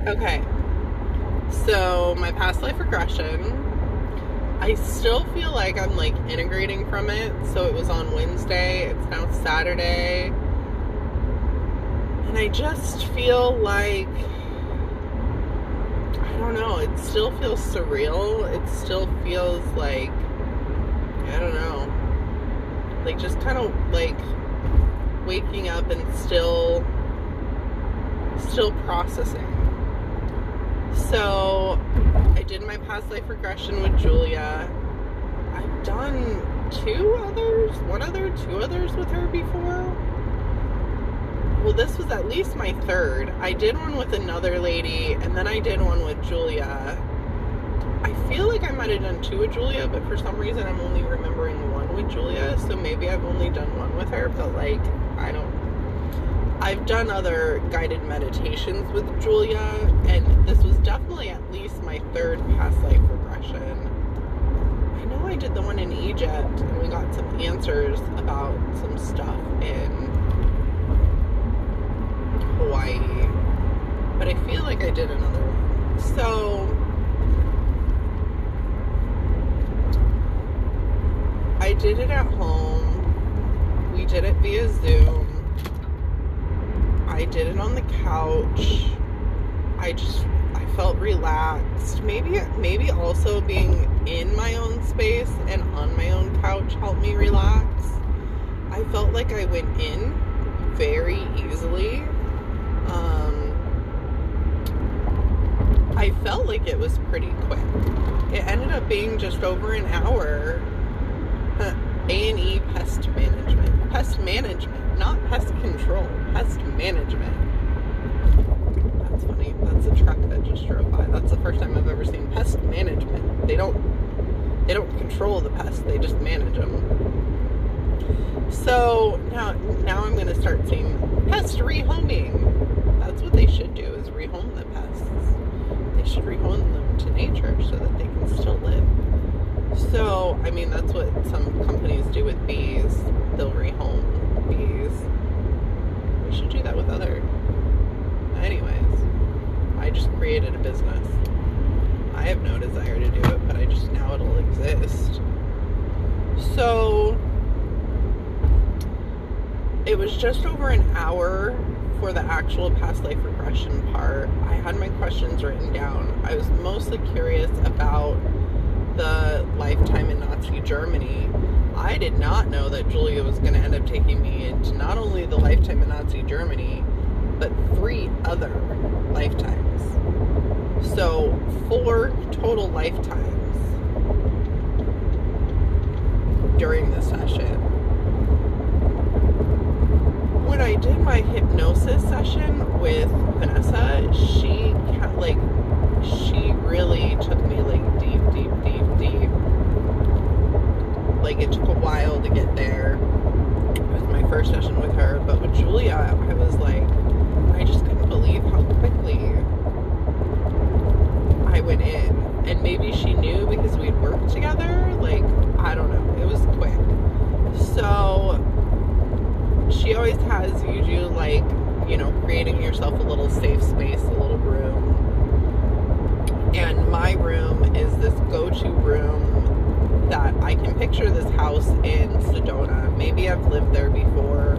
Okay, so my past life regression, I still feel like I'm like integrating from it. So it was on Wednesday, it's now Saturday, and I just feel like, I don't know, it still feels surreal. It still feels like, I don't know, like just kind of like waking up and still processing. So I did my past life regression with Julia. I've done two others with her before. Well, this was at least my third. I did one with another lady, and then I did one with Julia. I feel like I might have done two with Julia, but for some reason I'm only remembering one with Julia, so maybe I've only done one with her, but like, I've done other guided meditations with Julia, and this was definitely at least my third past life regression. I know I did the one in Egypt, and we got some answers about some stuff in Hawaii, but I feel like I did another one. So I did it at home. We did it via Zoom. I did it on the couch. I felt relaxed. Maybe also being in my own space and on my own couch helped me relax. I felt like I went in very easily. I felt like it was pretty quick. It ended up being just over an hour. A&E pest management, not pest control, pest management. That's funny. That's a truck that just drove by. That's the first time I've ever seen pest management. They don't control the pests, they just manage them. So now I'm going to start seeing pest rehoming. That's what they should do, is rehome the pests. They should rehome them to nature so that they can still live. So, I mean, that's what some companies do with bees. They'll rehome bees. We should do that with other. Anyways, I just created a business. I have no desire to do it, but now it'll exist. So, it was just over an hour for the actual past life regression part. I had my questions written down. I was mostly curious about the lifetime in Nazi Germany. I did not know that Julia was going to end up taking me into not only the lifetime in Nazi Germany, but 3 other lifetimes. So 4 total lifetimes during the session. When I did my hypnosis session with Vanessa, she really took me like deep. Like, it took a while to get there. It was my first session with her, but with Julia, I was like, I just couldn't believe how quickly I went in. And maybe she knew because we'd worked together. Like, I don't know. It was quick. So she always has you do, like, you know, creating yourself a little safe space, a little room. And my room is this go-to room that I can picture this house in Sedona. Maybe I've lived there before.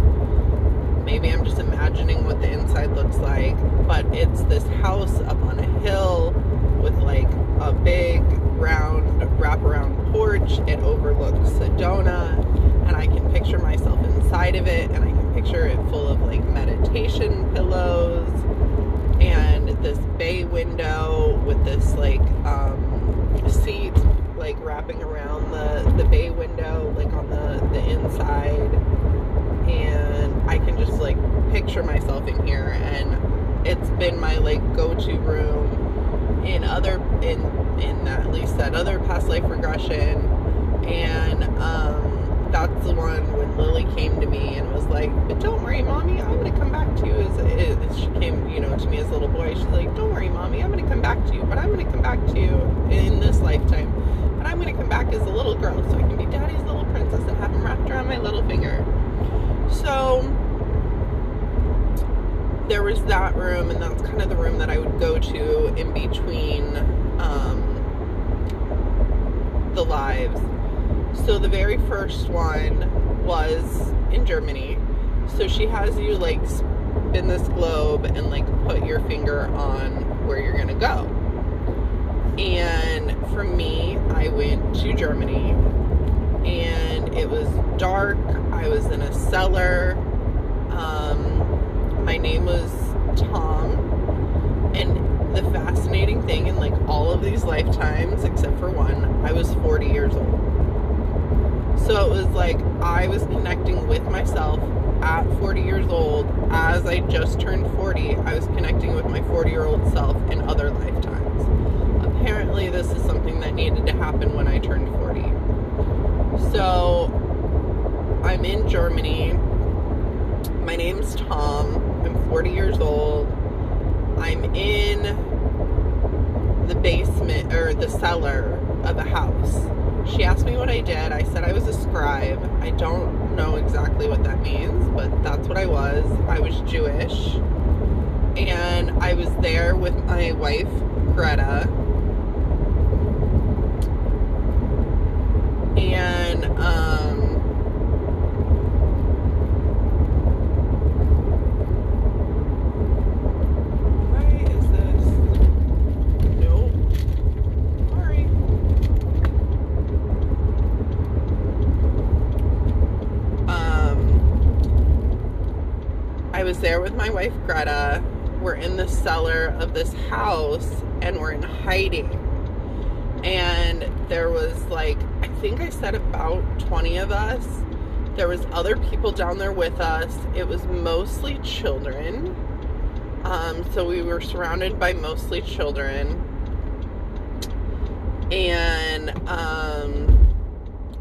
Maybe I'm just imagining what the inside looks like. But it's this house up on a hill with like a big round wraparound porch. It overlooks Sedona, and I can picture myself inside of it, and I can picture it full of like meditation pillows and this bay window with this like seat like wrapping around the bay window, like on the inside, and I can just like picture myself in here. And it's been my like go-to room in at least that other past life regression. And that's the one when Lily came to me and was like, but don't worry, mommy, I'm going to come back to you. As she came, you know, to me as a little boy, she's like, don't worry, mommy, I'm going to come back to you, but I'm going to come back to you in this lifetime. But I'm going to come back as a little girl so I can be daddy's little princess and have him wrapped around my little finger. So there was that room, and that's kind of the room that I would go to in between the lives. So the very first one was in Germany. So she has you like spin this globe and like put your finger on where you're gonna go. And for me, I went to Germany, and it was dark. I was in a cellar. My name was Tom, and the fascinating thing in like all of these lifetimes, except for one, I was 40 years old. So it was like I was connecting with myself at 40 years old. As I just turned 40, I was connecting with my 40-year-old self in other lifetimes. Apparently, this is something that needed to happen when I turned 40. So I'm in Germany. My name's Tom. I'm 40 years old. I'm in the basement or the cellar of a house. She asked me what I did. I said I was a scribe. I don't know exactly what that means, but that's what I was. I was Jewish. And I was there with my wife, Greta. And, I was there with my wife, Greta. We're in the cellar of this house, and we're in hiding. And there was like, I think I said about 20 of us. There was other people down there with us. It was mostly children. So we were surrounded by mostly children. And,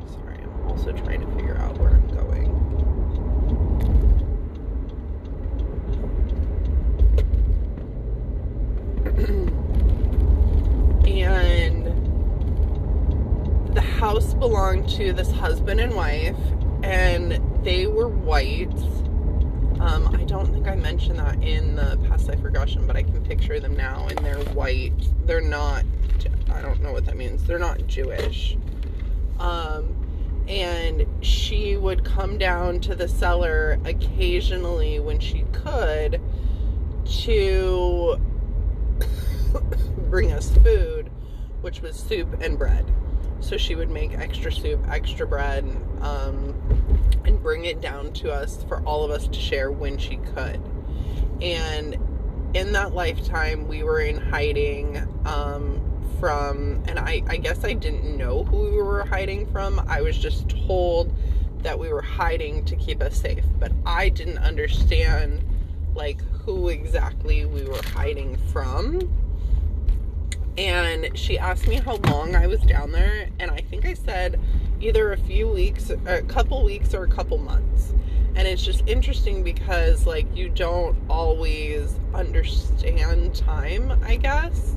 sorry, I'm also trying to figure out where I'm going. And the house belonged to this husband and wife, and they were white. I don't think I mentioned that in the Past Life Regression, but I can picture them now, and they're white. They're not, I don't know what that means. They're not Jewish. And she would come down to the cellar occasionally when she could to bring us food, which was soup and bread. So she would make extra soup, extra bread, and bring it down to us for all of us to share when she could. And in that lifetime, we were in hiding from, and I guess I didn't know who we were hiding from. I was just told that we were hiding to keep us safe, but I didn't understand like who exactly we were hiding from. And she asked me how long I was down there, and I think I said either a few weeks, or a couple weeks, or a couple months. And it's just interesting because like you don't always understand time, I guess.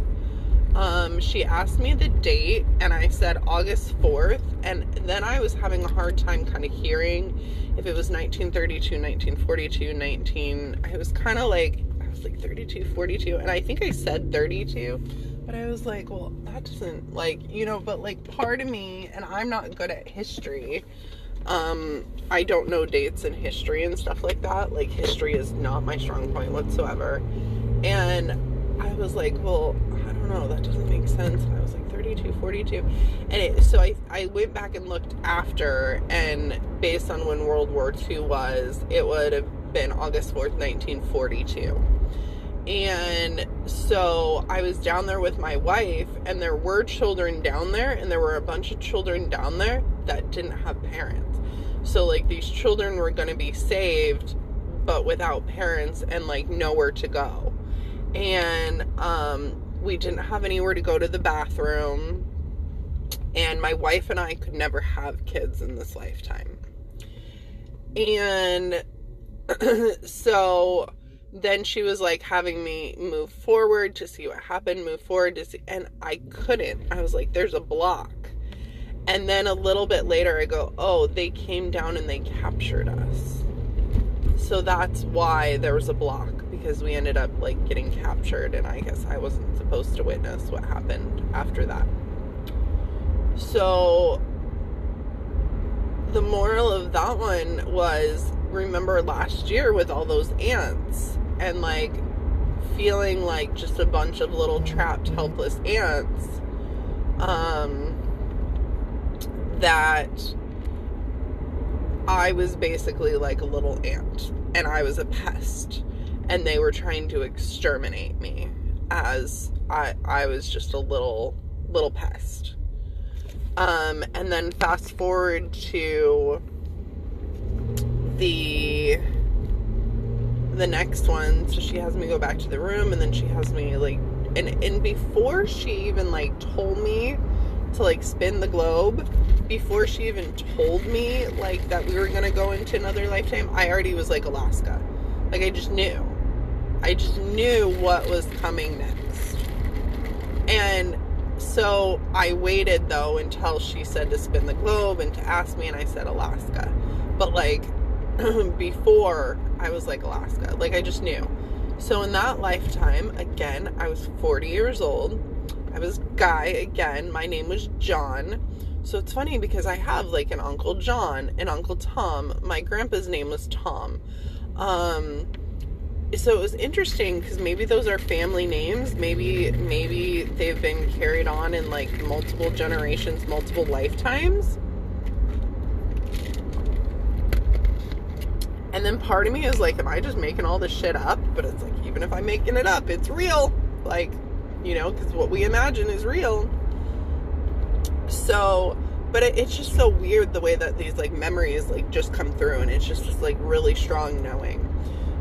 She asked me the date, and I said August 4th, and then I was having a hard time kind of hearing if it was 1932, 1942, I was kind of like, I was like 32, 42, and I think I said 32, but I was like, well, that doesn't, like, you know, but like part of me, and I'm not good at history, I don't know dates in history and stuff like that. Like, history is not my strong point whatsoever. And I was like, well, I don't know, that doesn't make sense. And I was like 32, 42. And so I went back and looked after, and based on when World War II was, it would have been August 4th, 1942. And so I was down there with my wife, and there were children down there, and there were a bunch of children down there that didn't have parents. So like these children were going to be saved, but without parents and like nowhere to go. And we didn't have anywhere to go to the bathroom, and my wife and I could never have kids in this lifetime. And so then she was like having me move forward to see what happened, move forward to see, and I couldn't. I was like, there's a block. And then a little bit later I go, oh, they came down and they captured us. So that's why there was a block, because we ended up like getting captured, and I guess I wasn't supposed to witness what happened after that. So the moral of that one was, remember last year with all those ants and like feeling like just a bunch of little trapped, helpless ants, that I was basically like a little ant and I was a pest and they were trying to exterminate me as I was just a little pest. And then fast forward to the next one. So she has me go back to the room, and then she has me like, and before she even like told me to like spin the globe, before she even told me like that we were gonna go into another lifetime, I already was like Alaska. Like I just knew what was coming next. And so I waited though until she said to spin the globe and to ask me, and I said Alaska. But like before, I was like Alaska. Like I just knew. So in that lifetime, again, I was 40 years old. I was Guy again. My name was John. So it's funny because I have like an Uncle John and Uncle Tom. My grandpa's name was Tom. So it was interesting because maybe those are family names. Maybe they've been carried on in like multiple generations, multiple lifetimes. And then part of me is like, am I just making all this shit up? But it's like, even if I'm making it up, it's real. Like, you know, because what we imagine is real. So, but it's just so weird the way that these like memories like just come through, and it's just this like really strong knowing.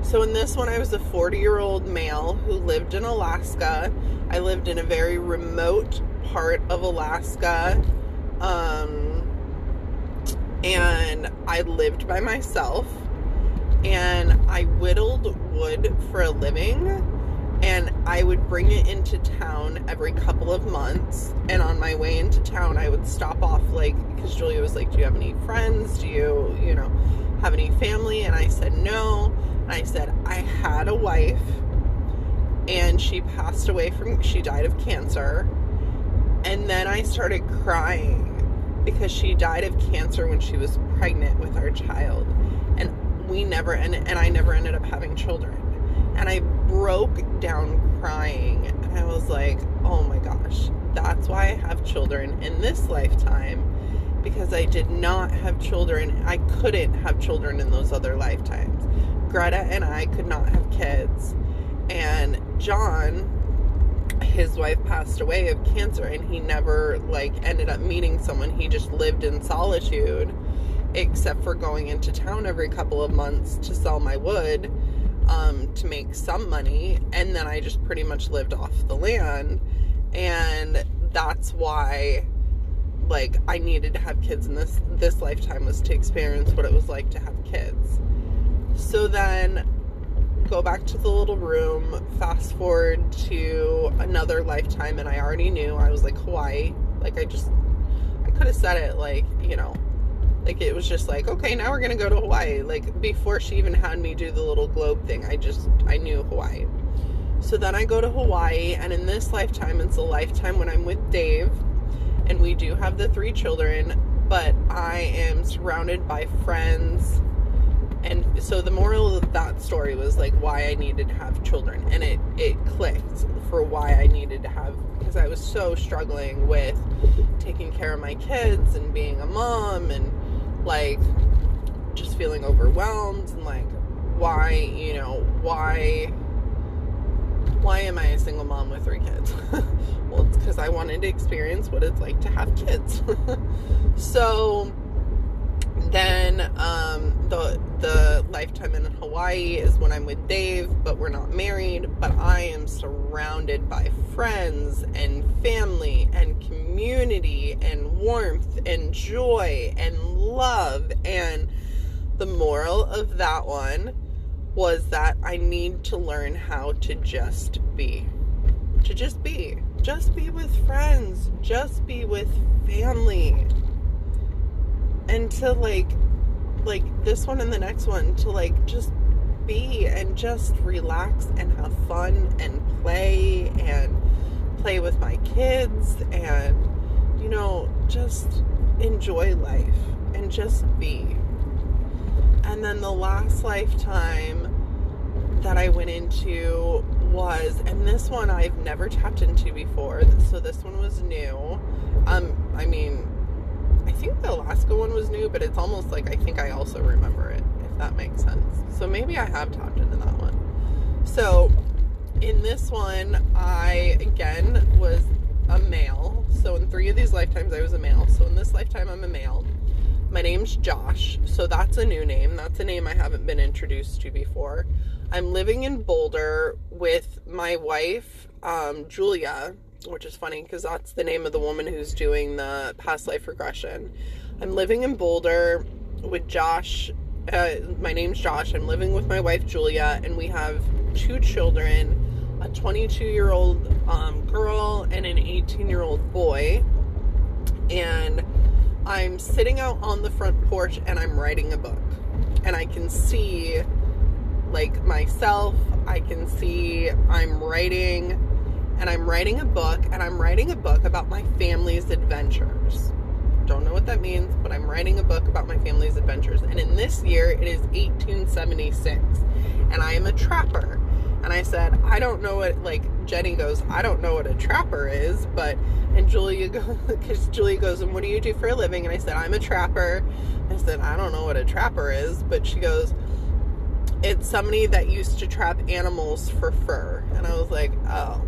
So in this one, I was a 40-year-old male who lived in Alaska. I lived in a very remote part of Alaska. And I lived by myself. And I whittled wood for a living, and I would bring it into town every couple of months. And on my way into town, I would stop off, like, because Julia was like, do you have any friends? Do you know, have any family? And I said, no. And I said, I had a wife, and she passed away she died of cancer. And then I started crying because she died of cancer when she was pregnant with our child. And I never ended up having children. And I broke down crying, and I was like, oh my gosh, that's why I have children in this lifetime, because I did not have children. I couldn't have children in those other lifetimes. Greta and I could not have kids. And John, his wife passed away of cancer, and he never like ended up meeting someone. He just lived in solitude, except for going into town every couple of months to sell my wood, to make some money. And then I just pretty much lived off the land. And that's why, like, I needed to have kids in this lifetime, was to experience what it was like to have kids. So then go back to the little room, fast forward to another lifetime, and I already knew. I was like, Hawaii. Like, I could have said it, like, you know, like, it was just like, okay, now we're gonna go to Hawaii. Like, before she even had me do the little globe thing, I knew Hawaii. So then I go to Hawaii, and in this lifetime, it's a lifetime when I'm with Dave, and we do have the 3 children, but I am surrounded by friends. And so the moral of that story was like why I needed to have children, and it clicked for why I needed to have, because I was so struggling with taking care of my kids and being a mom, and like just feeling overwhelmed, and like why am I a single mom with 3 kids? Well, it's because I wanted to experience what it's like to have kids. So then the lifetime in Hawaii is when I'm with Dave, but we're not married, but I am surrounded by friends and family and community and warmth and joy and love. And the moral of that one was that I need to learn how to just be. Just be with friends, just be with family. And to like this one and the next one, to like just be and just relax and have fun and play with my kids and, you know, just enjoy life and just be. And then the last lifetime that I went into was, and this one I've never tapped into before, so this one was new. I mean, I think the Alaska one was new, but it's almost like I think I also remember it, if that makes sense. So maybe I have tapped into that one. So in this one, I, again, was a male. So in 3 of these lifetimes, I was a male. So in this lifetime, I'm a male. My name's Josh. So that's a new name. That's a name I haven't been introduced to before. I'm living in Boulder with my wife, Julia, which is funny because that's the name of the woman who's doing the Past Life Regression. I'm living in Boulder with Josh. My name's Josh. I'm living with my wife, Julia, and we have 2 children, a 22-year-old girl and an 18-year-old boy. And I'm sitting out on the front porch and I'm writing a book. And I can see, like, myself. I can see I'm writing, and I'm writing a book, and I'm writing a book about my family's adventures. Don't know what that means, but I'm writing a book about my family's adventures. And in this year, it is 1876, and I am a trapper. And I said, I don't know what, like, Jenny goes, I don't know what a trapper is, but, and Julia goes, because Julia goes, and what do you do for a living? And I said, I'm a trapper. I said, I don't know what a trapper is, but she goes, it's somebody that used to trap animals for fur. And I was like, oh.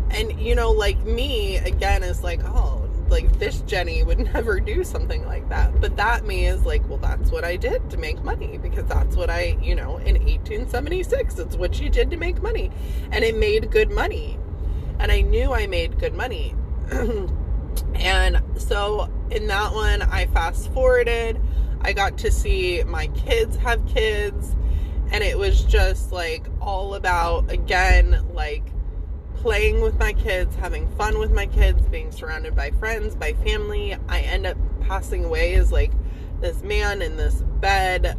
And, you know, like, me, again, is like, oh, like, this Jenny would never do something like that. But that me is like, well, that's what I did to make money, because that's what I, you know, in 1876, it's what you did to make money. And it made good money. And I knew I made good money. And so in that one, I fast forwarded. I got to see my kids have kids. And it was just, like, all about, again, like, playing with my kids, having fun with my kids, being surrounded by friends, by family. I end up passing away as, like, this man in this bed,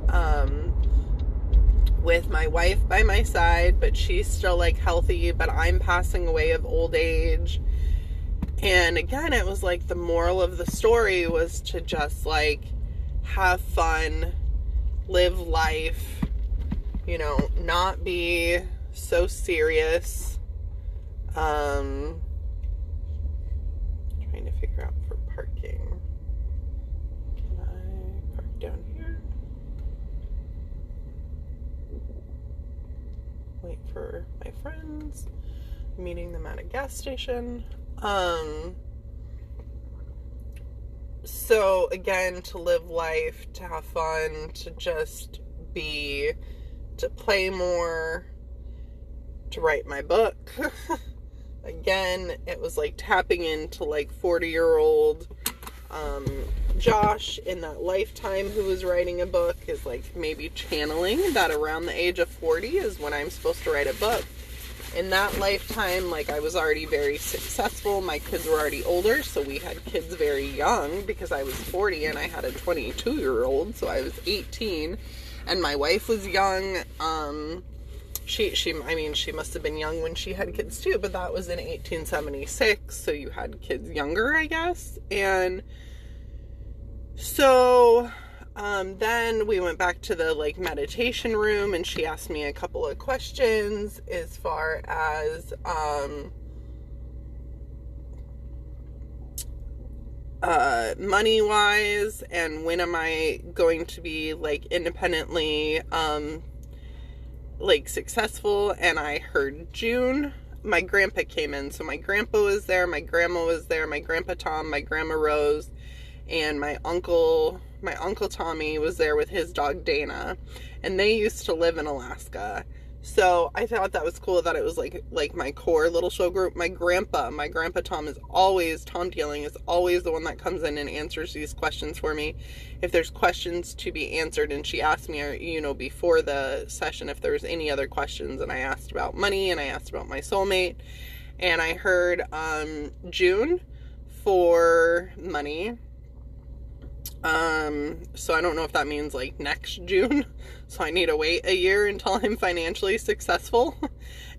with my wife by my side, but she's still, like, healthy, but I'm passing away of old age. And again, it was like the moral of the story was to just, like, have fun, live life, you know, not be so serious. Trying to figure out for parking. Can I park down here? Wait for my friends. Meeting them at a gas station. So again, to live life, to have fun, to just be, to play more, to write my book. Again, it was like tapping into, like, 40-year-old Josh in that lifetime who was writing a book, is like maybe channeling that around the age of 40 is when I'm supposed to write a book. In that lifetime, like, I was already very successful. My kids were already older, so we had kids very young because I was 40 and I had a 22-year-old, so I was 18. And my wife was young. She must have been young when she had kids too, but that was in 1876, so you had kids younger, I guess. And so then we went back to the, like, meditation room, and she asked me a couple of questions as far as money wise, and when am I going to be, like, independently like, successful. And I heard June. My grandpa came in, so my grandpa was there, my grandma was there, my grandpa Tom, my grandma Rose, and my uncle Tommy was there with his dog Dana, and they used to live in Alaska. So I thought that was cool that it was like my core little show group. My grandpa Tom Dealing is always the one that comes in and answers these questions for me. If there's questions to be answered, and she asked me, you know, before the session if there was any other questions, and I asked about money, and I asked about my soulmate, and I heard June for money. So I don't know if that means like next June. So I need to wait a year until I'm financially successful.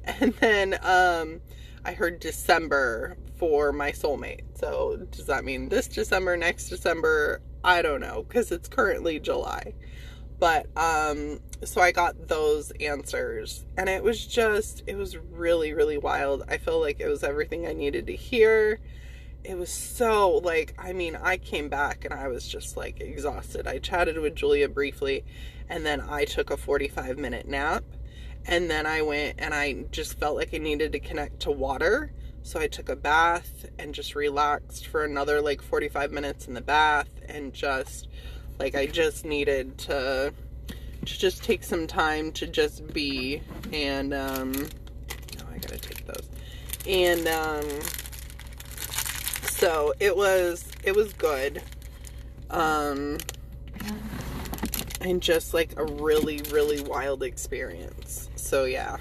And then I heard December for my soulmate. So does that mean this December, next December? I don't know, because it's currently July. But so I got those answers, and it was really, really wild. I feel like it was everything I needed to hear. It was so, like, I mean, I came back and I was just, like, exhausted. I chatted with Julia briefly, and then I took a 45-minute nap, and then I went and I just felt like I needed to connect to water, so I took a bath and just relaxed for another, like, 45 minutes in the bath, and just, like, I just needed to just take some time to just be, and, oh, I gotta take those, and, so it was good, and just like a really, really wild experience. So yeah,